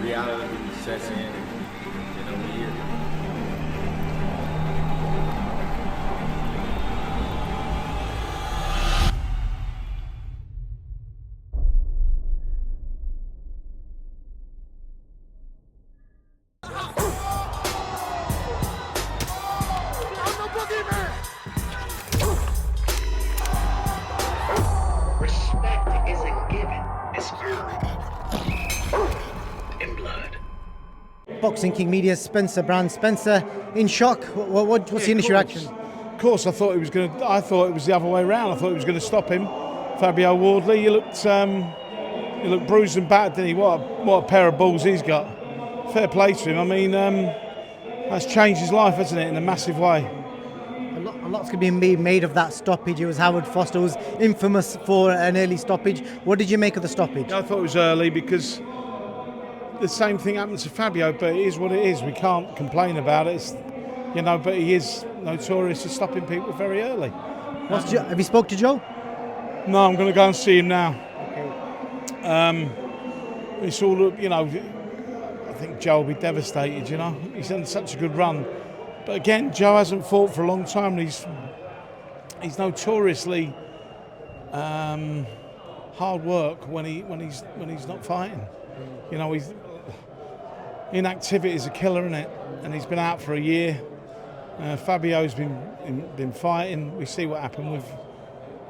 reality sets in, and we're here. Respect isn't given, it's earned. In blood. Boxing King Media, Spencer Brown. Spencer, in shock. What's the initial reaction? Of course, I thought it was the other way around. I thought he was going to stop him. FABIO Wardley, he looked bruised and battered, didn't he? What a pair of balls he's got. Fair play to him. I mean, that's changed his life, hasn't it, in a massive way. A lot's going to be made of that stoppage. It was Howard Foster was infamous for an early stoppage. What did you make of the stoppage? I thought it was early because the same thing happened to FABIO, but it is what it is. We can't complain about it. But he is notorious for stopping people very early. Have you spoke to Joe? No, I'm going to go and see him now. Okay. It's all, I think Joe will be devastated, He's had such a good run. But again, Joe hasn't fought for a long time. He's notoriously hard work when he's not fighting. Inactivity is a killer, isn't it? And he's been out for a year. FABIO's been fighting. We see what happened with.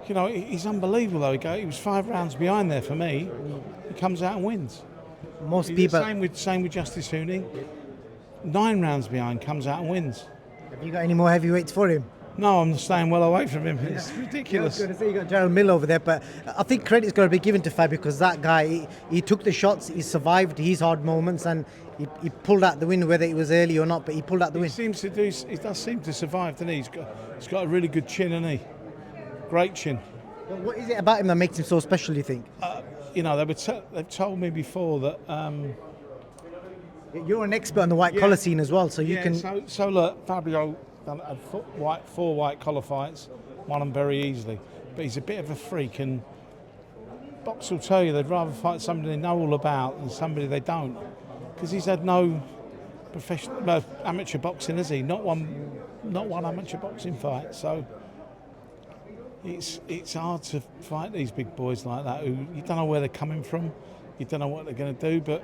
He's unbelievable though. He was 5 rounds behind there for me. He comes out and wins. Most people. Same with Justice Hooney. 9 rounds behind, comes out and wins. Have you got any more heavyweights for him? No, I'm staying well away from him. It's ridiculous. I was going to say you got Gerald Mill over there, but I think credit's got to be given to FABIO because that guy, he took the shots, he survived his hard moments, and he pulled out the win, whether it was early or not. But he pulled out the win. He does seem to survive, doesn't he? He's got a really good chin, hasn't he? Great chin. Well, what is it about him that makes him so special, you think? They've told me before that. You're an expert on the white collar scene as well, so you can. So look, FABIO had 4 white collar fights, won them very easily. But he's a bit of a freak, and box will tell you they'd rather fight somebody they know all about than somebody they don't, because he's had no amateur boxing, has he? Not one amateur boxing fight. So it's hard to fight these big boys like that who you don't know where they're coming from, you don't know what they're going to do. But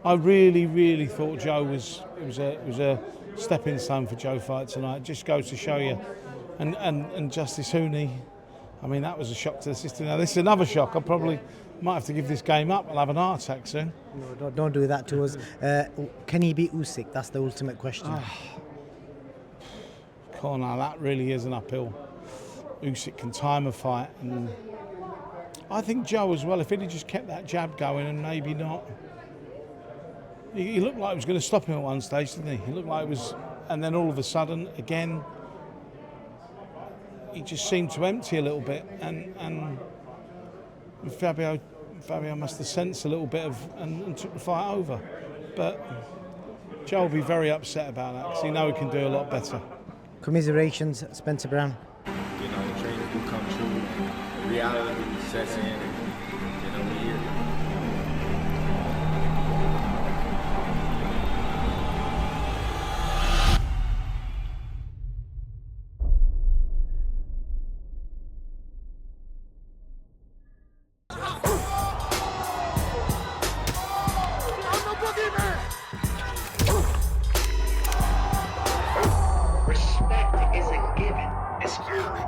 I really, really thought Joe was a stepping stone for Joe fight tonight. It just goes to show you. And Justice Hooney, I mean, that was a shock to the system. Now this is another shock. I probably might have to give this game up. I'll have an heart attack soon. No, don't do that to us. Can he beat Usyk? That's the ultimate question. Now that really is an uphill. Usyk can time a fight, and I think Joe as well. If he'd just kept that jab going and maybe not. He looked like he was going to stop him at one stage, didn't he? He looked like it was, and then all of a sudden, again, he just seemed to empty a little bit, and FABIO must have sensed a little bit and took the fight over. But Joe will be very upset about that because he knows he can do a lot better. Commiserations, Spencer Brown. Dreams do come true. Reality sets in, and we're here. Respect isn't given, it's earned.